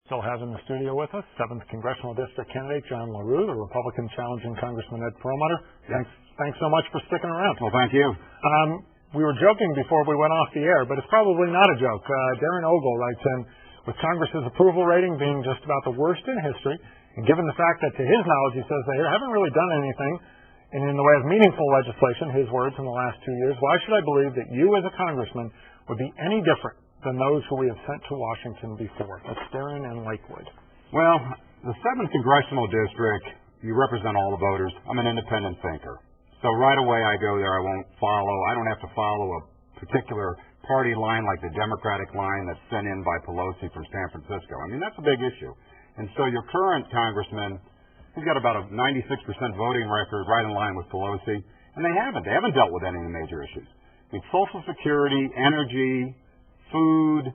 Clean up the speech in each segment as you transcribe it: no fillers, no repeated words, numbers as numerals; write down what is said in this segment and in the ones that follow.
Still have in the studio with us 7th Congressional District candidate John Lerew, the Republican challenging Congressman Ed Perlmutter. Yes. Thanks so much for sticking around. Well, thank you. We were joking before we went off the air, but it's probably not a joke. Darren Ogle writes in, with Congress's approval rating being just about the worst in history, and given the fact that to his knowledge he says they haven't really done anything in the way of meaningful legislation, his words, in the last 2 years, why should I believe that you as a congressman would be any different than those who we have sent to Washington before? That's Darren and Lakewood. Well, the 7th Congressional District, you represent all the voters. I'm an independent thinker. So right away I go there. I don't have to follow a particular party line like the Democratic line that's sent in by Pelosi from San Francisco. I mean, that's a big issue. And so your current congressman, he's got about a 96% voting record right in line with Pelosi. And they haven't dealt with any of the major issues. I mean, Social Security, energy, food,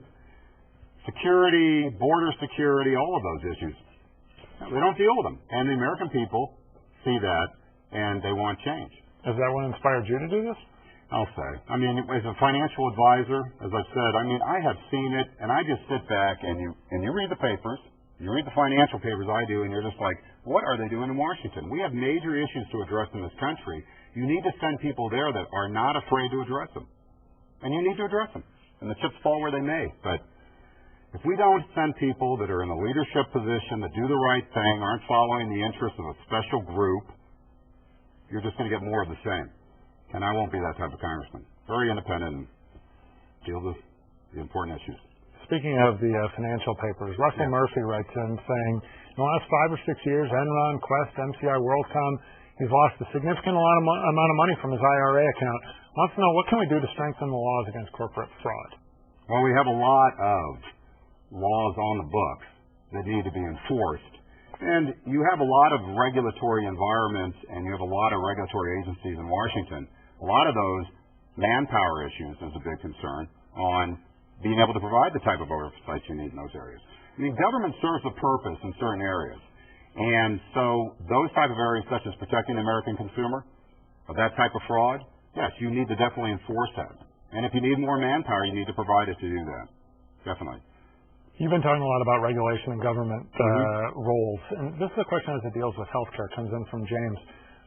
security, border security, all of those issues. They don't deal with them. And the American people see that, and they want change. Is that what inspired you to do this? I'll say. I mean, as a financial advisor, as I've said, I mean, I have seen it, and I just sit back, and you read the papers, you read the financial papers I do, and you're just like, what are they doing in Washington? We have major issues to address in this country. You need to send people there that are not afraid to address them. And you need to address them. And the chips fall where they may. But if we don't send people that are in a leadership position, that do the right thing, aren't following the interests of a special group, you're just going to get more of the same. And I won't be that type of congressman. Very independent and deal with the important issues. Speaking of the financial papers, Russell Murphy writes in saying, in the last 5 or 6 years, Enron, Quest, MCI, WorldCom, he's lost a significant amount of money from his IRA account. Wants to know, what can we do to strengthen the laws against corporate fraud? Well, we have a lot of laws on the books that need to be enforced. And you have a lot of regulatory environments, and you have a lot of regulatory agencies in Washington. A lot of those manpower issues is a big concern on being able to provide the type of oversight you need in those areas. I mean, government serves a purpose in certain areas. And so those type of areas, such as protecting the American consumer of that type of fraud, yes, you need to definitely enforce that. And if you need more manpower, you need to provide it to do that. Definitely. You've been talking a lot about regulation and government roles. And this is a question as it deals with healthcare. It comes in from James.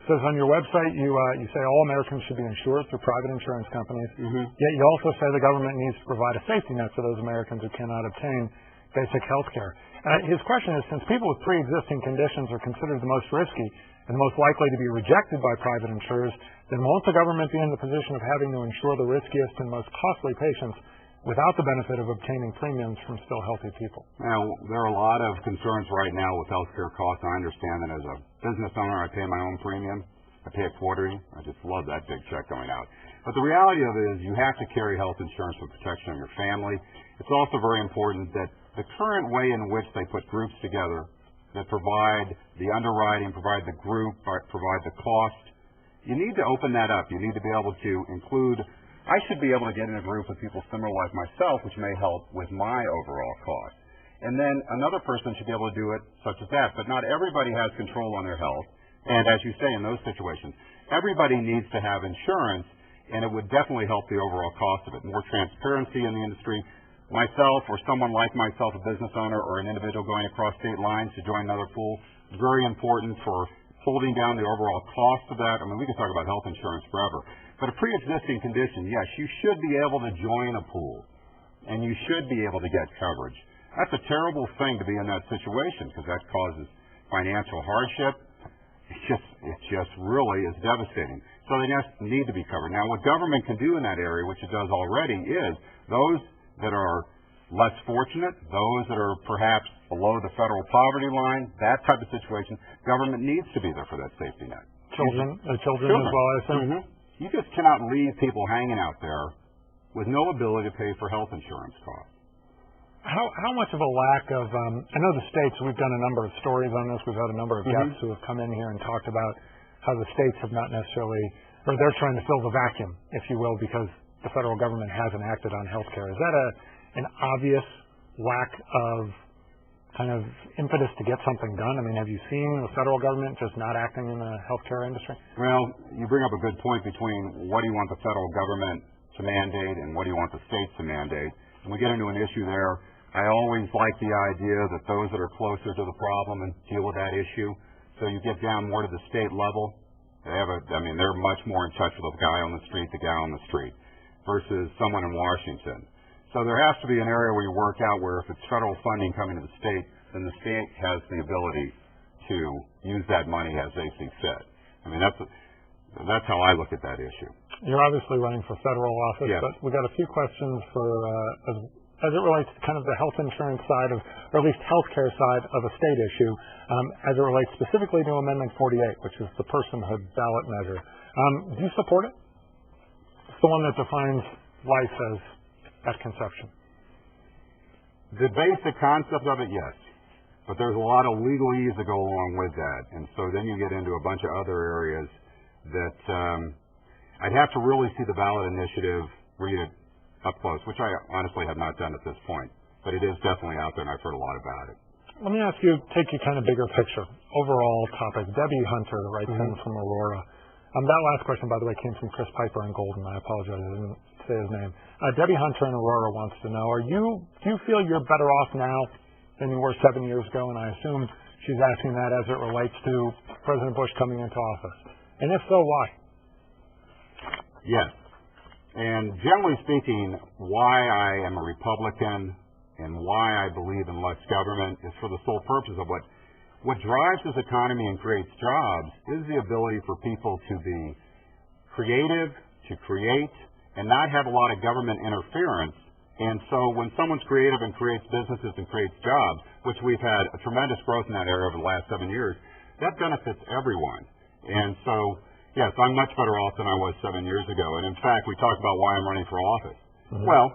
It says on your website you say all Americans should be insured through private insurance companies. Yet you also say the government needs to provide a safety net for those Americans who cannot obtain basic health care. His question is, since people with pre-existing conditions are considered the most risky and most likely to be rejected by private insurers, then won't the government be in the position of having to insure the riskiest and most costly patients without the benefit of obtaining premiums from still healthy people? Now, there are a lot of concerns right now with healthcare costs. I understand that as a business owner, I pay my own premium. I pay it quarterly. I just love that big check going out. But the reality of it is you have to carry health insurance for protection of your family. It's also very important that the current way in which they put groups together that provide the underwriting, provide the group, provide the cost, you need to open that up. You need to be able to include, I should be able to get in a group with people similar like myself, which may help with my overall cost. And then another person should be able to do it such as that. But not everybody has control on their health. And as you say, in those situations, everybody needs to have insurance, and it would definitely help the overall cost of it. More transparency in the industry. Myself or someone like myself, a business owner or an individual going across state lines to join another pool, very important for holding down the overall cost of that. I mean, we can talk about health insurance forever. But a pre-existing condition, yes, you should be able to join a pool, and you should be able to get coverage. That's a terrible thing to be in that situation because that causes financial hardship. It just really is devastating. So they just need to be covered. Now, what government can do in that area, which it does already, is those that are less fortunate, those that are perhaps below the federal poverty line, that type of situation, government needs to be there for that safety net. Children as well, I assume. You just cannot leave people hanging out there with no ability to pay for health insurance costs. How much of a lack of, I know the states, we've done a number of stories on this, we've had a number of guests who have come in here and talked about how the states have not necessarily, or they're trying to fill the vacuum, if you will, because the federal government hasn't acted on health care. Is that an obvious lack of kind of impetus to get something done? I mean, have you seen the federal government just not acting in the healthcare industry? Well, you bring up a good point between what do you want the federal government to mandate and what do you want the states to mandate. And we get into an issue there I always like the idea that those that are closer to the problem and deal with that issue. So you get down more to the state level, they're much more in touch with the guy on the street, versus someone in Washington. So there has to be an area where you work out where if it's federal funding coming to the state, then the state has the ability to use that money as they see fit. That's how I look at that issue. You're obviously running for federal office, yes. But we got a few questions for as it relates to kind of the health insurance side of, or at least healthcare side of a state issue, as it relates specifically to Amendment 48, which is the personhood ballot measure. Do you support it? It's the one that defines life as at conception. The basic concept of it, yes. But there's a lot of legalese that go along with that. And so then you get into a bunch of other areas that I'd have to really see the ballot initiative, read it up close, which I honestly have not done at this point. But it is definitely out there, and I've heard a lot about it. Let me ask you, take you kind of bigger picture, overall topic. Debbie Hunter writes in from Aurora. That last question, by the way, came from Chris Piper in Golden. I apologize, I didn't say his name. Debbie Hunter in Aurora wants to know, do you feel you're better off now than you were 7 years ago? And I assume she's asking that as it relates to President Bush coming into office. And if so, why? Yes. And generally speaking, why I am a Republican and why I believe in less government is for the sole purpose of what drives this economy and creates jobs is the ability for people to be creative, to create, and not have a lot of government interference. And so when someone's creative and creates businesses and creates jobs, which we've had a tremendous growth in that area over the last 7 years, that benefits everyone. And so, yes, I'm much better off than I was 7 years ago. And in fact, we talked about why I'm running for office. Well,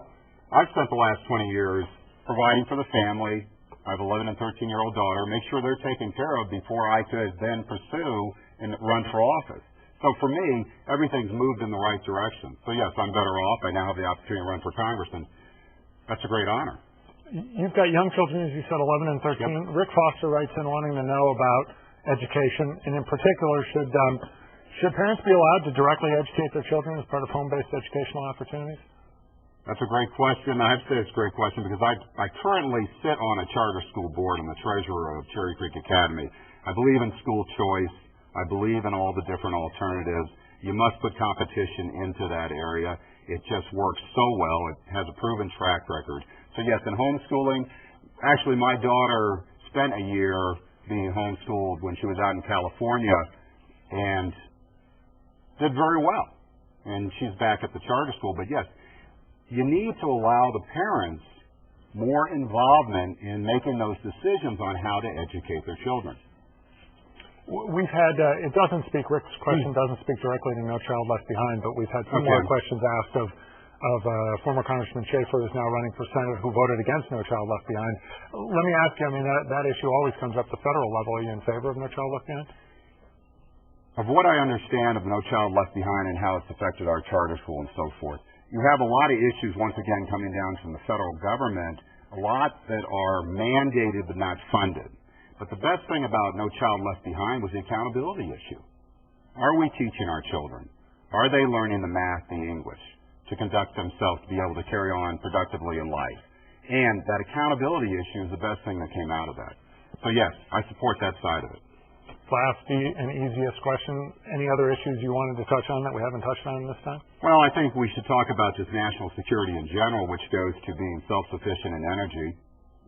I've spent the last 20 years providing for the family. I have an 11 and 13-year-old daughter, make sure they're taken care of before I could then pursue and run for office. So for me, everything's moved in the right direction. So yes, I'm better off. I now have the opportunity to run for Congress, and that's a great honor. You've got young children, as you said, 11 and 13. Yep. Rick Foster writes in wanting to know about education, and in particular, should parents be allowed to directly educate their children as part of home-based educational opportunities? That's a great question. I have to say it's a great question because I currently sit on a charter school board. I'm the treasurer of Cherry Creek Academy. I believe in school choice. I believe in all the different alternatives. You must put competition into that area. It just works so well. It has a proven track record. So yes, in homeschooling, actually my daughter spent a year being homeschooled when she was out in California and did very well. And she's back at the charter school. But yes, you need to allow the parents more involvement in making those decisions on how to educate their children. We've had, it doesn't speak, Rick's question doesn't speak directly to No Child Left Behind, but we've had some more questions asked of former Congressman Schaefer, who's now running for Senate, who voted against No Child Left Behind. Let me ask you, that issue always comes up at the federal level. Are you in favor of No Child Left Behind? Of what I understand of No Child Left Behind and how it's affected our charter school and so forth, you have a lot of issues, once again, coming down from the federal government, a lot that are mandated but not funded. But the best thing about No Child Left Behind was the accountability issue. Are we teaching our children? Are they learning the math, the English, to conduct themselves, to be able to carry on productively in life? And that accountability issue is the best thing that came out of that. So yes, I support that side of it. Last and easiest question, any other issues you wanted to touch on that we haven't touched on this time? Well, I think we should talk about just national security in general, which goes to being self-sufficient in energy,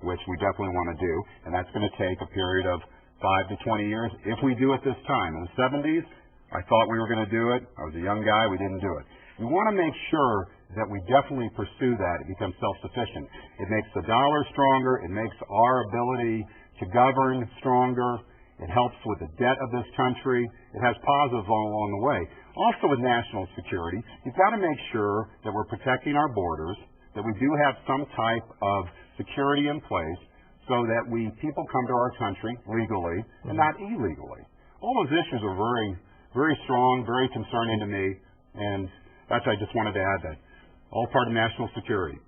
which we definitely want to do, and that's going to take a period of 5 to 20 years if we do it this time. In the 70s, I thought we were going to do it. I was a young guy. We didn't do it. We want to make sure that we definitely pursue that and become self-sufficient. It makes the dollar stronger. It makes our ability to govern stronger. It helps with the debt of this country. It has positives all along the way. Also with national security, you've got to make sure that we're protecting our borders, that we do have some type of security in place so that people come to our country legally and not illegally. All those issues are very, very strong, very concerning to me, and I just wanted to add that. All part of national security.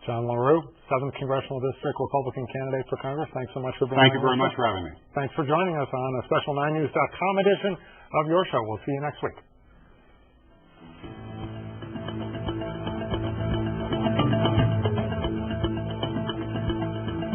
John Lerew, 7th Congressional District Republican candidate for Congress. Thanks so much for being here. Thank you very much for having me. Thanks for joining us on a special 9news.com edition of your show. We'll see you next week.